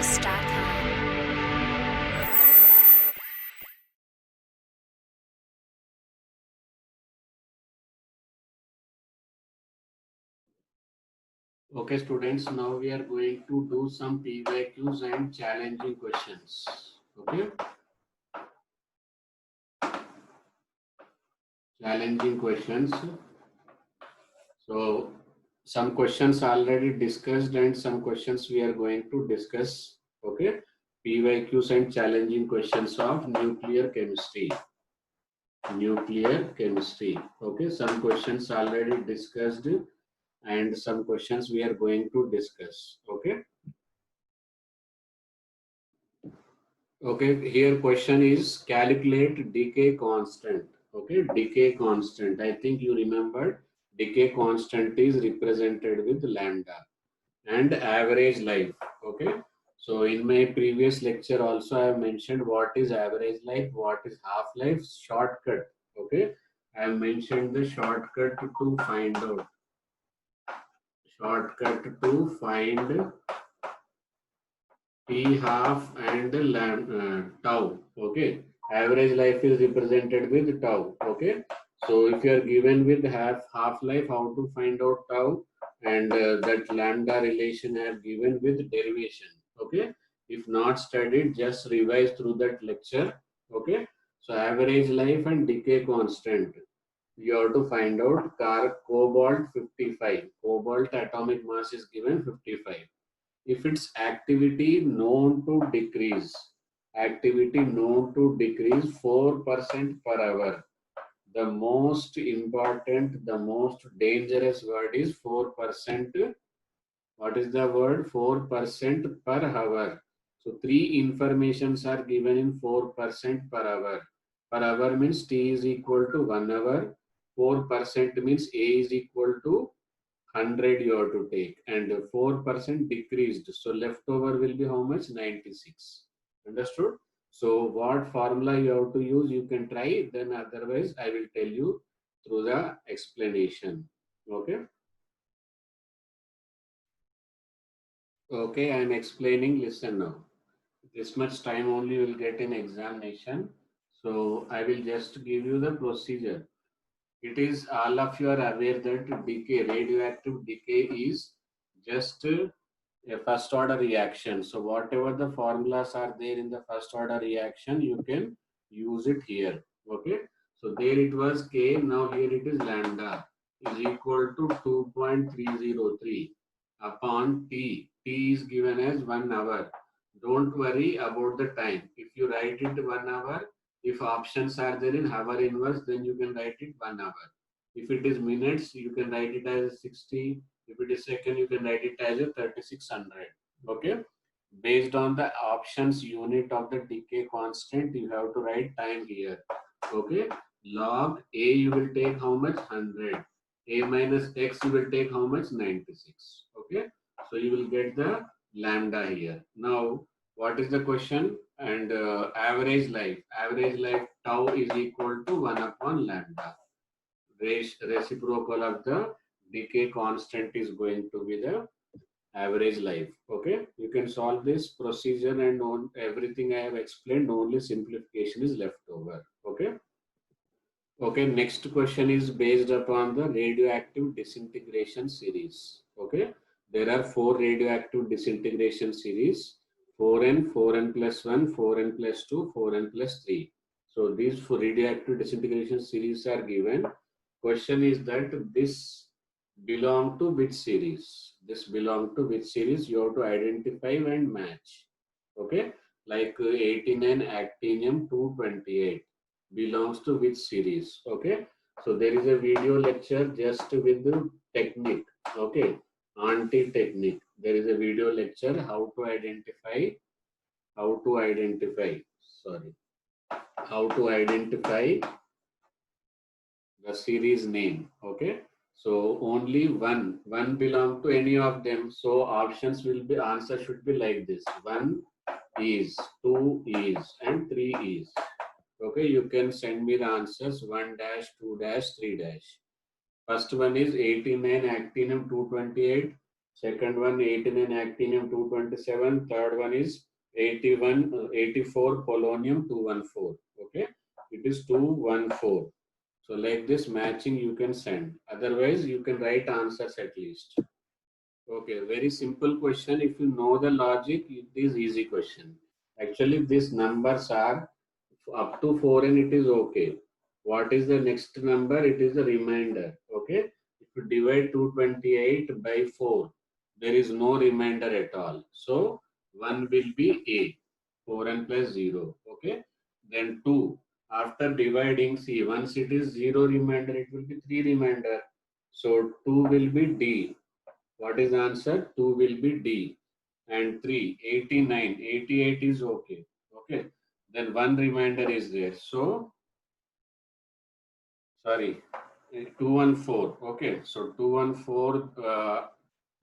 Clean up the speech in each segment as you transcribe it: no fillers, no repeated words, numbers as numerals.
PWhost.com. Okay, students, now we are going to do some PYQs and challenging questions. Okay, challenging questions. So, some questions already discussed and some questions we are going to discuss. Okay, PYQs and challenging questions of nuclear chemistry. Nuclear chemistry. Okay, some questions already discussed and some questions we are going to discuss. Okay. Okay, here question is calculate decay constant. Okay, decay constant. I think you remember decay constant is represented with lambda and average life. Okay, so in my previous lecture also I have mentioned what is average life, what is half life, shortcut. Okay, I have mentioned the shortcut to find out. Shortcut to find T half and tau. Okay. Average life is represented with tau. Okay. So if you are given with half life, how to find out tau, and that lambda relation I have given with derivation. Okay. If not studied, just revise through that lecture. Okay. So average life and decay constant. You have to find out cobalt 55. Cobalt atomic mass is given 55. If its activity known to decrease 4% per hour. The most important, the most dangerous word is 4%. What is the word? 4% per hour. So three informations are given in 4% per hour. Per hour means T is equal to 1 hour. 4% means A is equal to 100 you have to take, and 4% decreased. So leftover will be how much? 96. Understood? So what formula you have to use, you can try, then otherwise I will tell you through the explanation. Okay. Okay, I am explaining. Listen now. This much time only you will get in examination. So I will just give you the procedure. It is all of you are aware that decay, radioactive decay is just a first order reaction. So whatever the formulas are there in the first order reaction, you can use it here. Okay. So there it was K, now here it is lambda is equal to 2.303 upon T. T is given as 1 hour. Don't worry about the time. If you write it 1 hour, if options are there in hour inverse, then you can write it 1 hour. If it is minutes, you can write it as 60. If it is second, you can write it as a 3600. Okay. Based on the options unit of the decay constant, you have to write time here. Okay. Log A you will take how much? 100. A minus X you will take how much? 96. Okay. So you will get the lambda here. Now, what is the question? And average life. Average life tau is equal to 1 upon lambda. Reciprocal of the decay constant is going to be the average life. Okay, you can solve this procedure, and on everything I have explained, only simplification is left over. Okay. Okay, next question is based upon the radioactive disintegration series. Okay, there are four radioactive disintegration series: 4n, 4n plus 1, 4n plus 2, 4n plus 3. So these four radioactive disintegration series are given. Question is that this belong to which series? This belong to which series? You have to identify and match. Okay, like 89 actinium 228 belongs to which series. Okay, so there is a video lecture just with the technique. Okay, anti technique, there is a video lecture how to identify sorry how to identify the series name. Okay, so only one belong to any of them, so options will be, answer should be like this: 1 is, 2 is, and 3 is. Okay, you can send me the answers: 1 dash, 2 dash, 3 dash. First one is 89 actinium 228. Second one 89 actinium 227. Third one is 84 polonium 214. Okay, it is 214. So like this matching you can send. Otherwise you can write answers at least. Okay, very simple question. If you know the logic, it is easy question. Actually, these numbers are up to 4 and it is okay. What is the next number? It is the remainder. Okay. If you divide 228 by 4, there is no remainder at all. So 1 will be A, 4n plus 0. Okay. Then 2. After dividing, see, once it is 0 remainder, it will be 3 remainder. So 2 will be D. What is the answer? 2 will be D. And 3, 89, 88 is okay. Okay. Then one remainder is there. So, sorry, 214. Okay. So 214,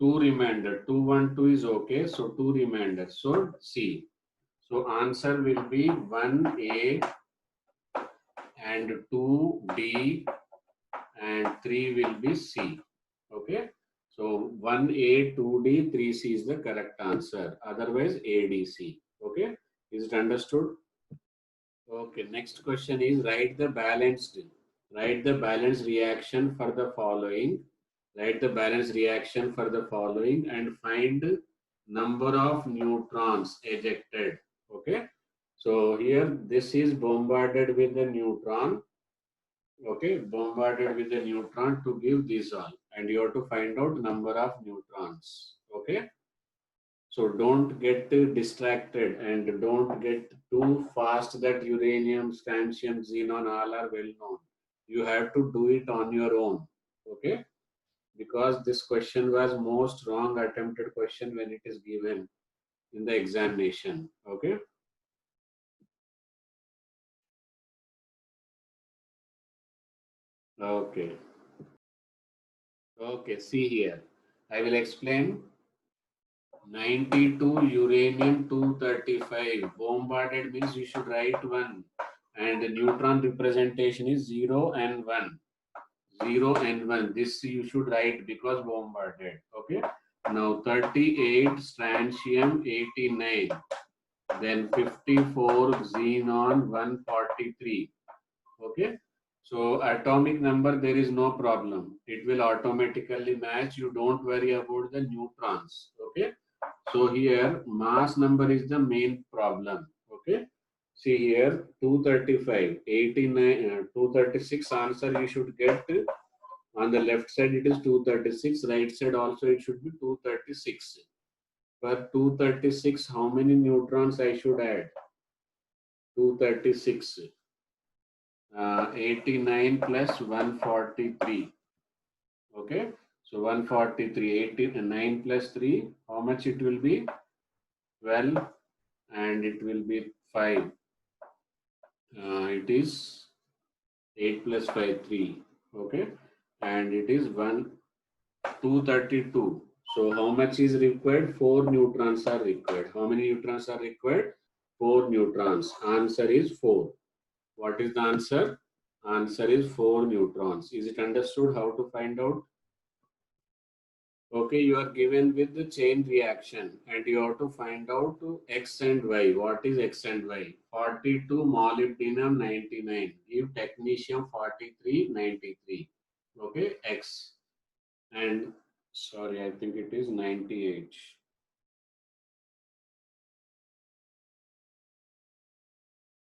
2 remainder. 212 is okay. So 2 remainder. So C. So answer will be 1A and 2D and 3 will be C. Okay. So 1A, 2D, 3C is the correct answer. Otherwise ADC. Okay. Is it understood? Okay. Next question is write the balanced reaction for the following. Write the balanced reaction for the following and find number of neutrons ejected. Okay. So here this is bombarded with the neutron. Okay, bombarded with a neutron to give this all, and you have to find out number of neutrons. Okay, so don't get distracted and don't get too fast that uranium, strontium, xenon all are well known. You have to do it on your own. Okay, because this question was most wrong attempted question when it is given in the examination. Okay. Okay. Okay, see here. I will explain. 92 uranium 235 bombarded means you should write 1 and the neutron representation is 0 and 1. 0 and 1 this you should write because bombarded. Okay, now 38 strontium 89, then 54 xenon 143. Okay, so atomic number there is no problem, it will automatically match, you don't worry about the neutrons. Okay, so here mass number is the main problem. Okay, see here 235 89 236 answer you should get. On the left side it is 236, right side also it should be 236. For 236 how many neutrons I should add? 236 89 plus 143. Okay, so 143 89 plus 3 how much it will be? 12 and it will be 5. It is 8 plus 5 3. Okay, and it is 232. So how much is required? 4 neutrons are required. How many neutrons are required? 4 neutrons. Answer is 4. What is the answer? Answer is 4 neutrons. Is it understood how to find out? Okay, you are given with the chain reaction and you have to find out X and Y. What is X and Y? 42 molybdenum 99. Give technetium 43 93. Okay, X. And sorry, I think it is 98.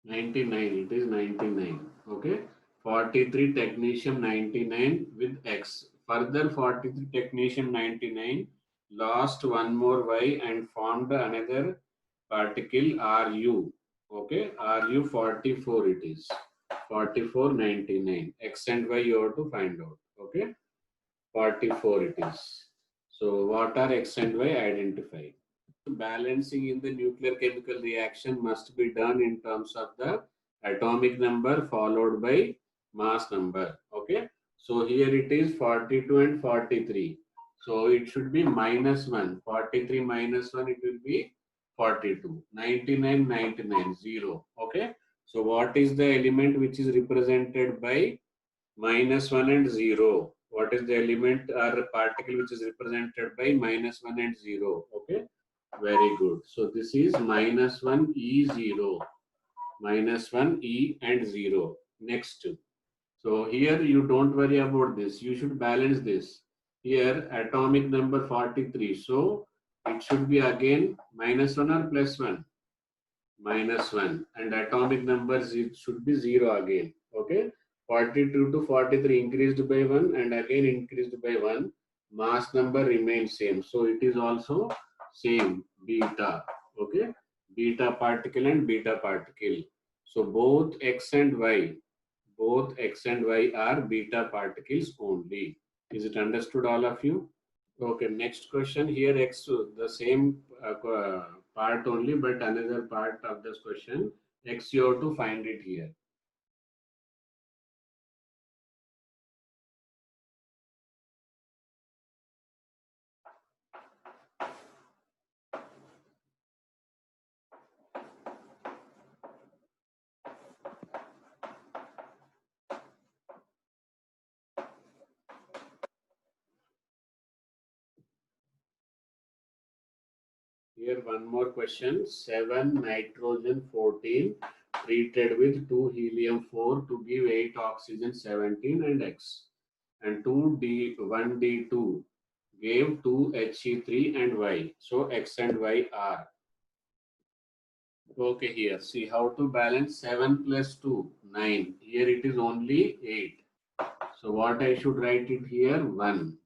99, it is 99. Okay, 43 technetium 99 with X. Further 43 technetium 99 lost one more Y and formed another particle Ru. Okay, Ru 44 it is. 44 99. X and Y you have to find out. Okay, 44 it is. So what are X and Y? Identify. Balancing in the nuclear chemical reaction must be done in terms of the atomic number followed by mass number. Okay, so here it is 42 and 43, so it should be minus 1. 43 minus 1 it will be 42. 99 99 0. Okay, so what is the element which is represented by minus 1 and 0? What is the element or particle which is represented by -1 and 0? Okay, very good. So this is -1 E0, -1 E and 0. Next. So here you don't worry about this. You should balance this. Here atomic number 43. So it should be again -1 or +1? -1. And atomic numbers it should be 0 again. Okay. 42 to 43 increased by 1 and again increased by 1. Mass number remains same. So it is also same beta. Okay. Beta particle and beta particle. So both X and Y, both X and Y are beta particles only. Is it understood, all of you? Okay, next question. Here X, the same part only, but another part of this question. X, you have to find it here. Here one more question. 7 nitrogen 14 treated with 2 helium 4 to give 8 oxygen 17 and X. And 1D2 gave 2 He3 and Y. So X and Y are. Okay, here see how to balance 7 plus 2, 9. Here it is only 8. So what I should write it here? 1.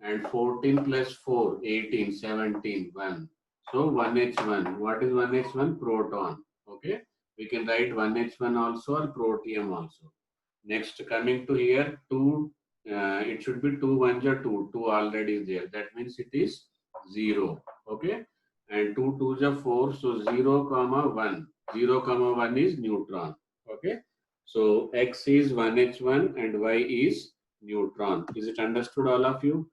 And 14 plus 4, 18, 17, 1. So 1H1. What is 1H1? Proton. Okay. We can write 1H1 also or protium also. Next, coming to here, 2. It should be 2 1s are 2. 2 already is there. That means it is 0. Okay. And 2 2s are 4. So 0 comma 1. 0 comma 1 is neutron. Okay. So X is 1H1 and Y is neutron. Is it understood, all of you?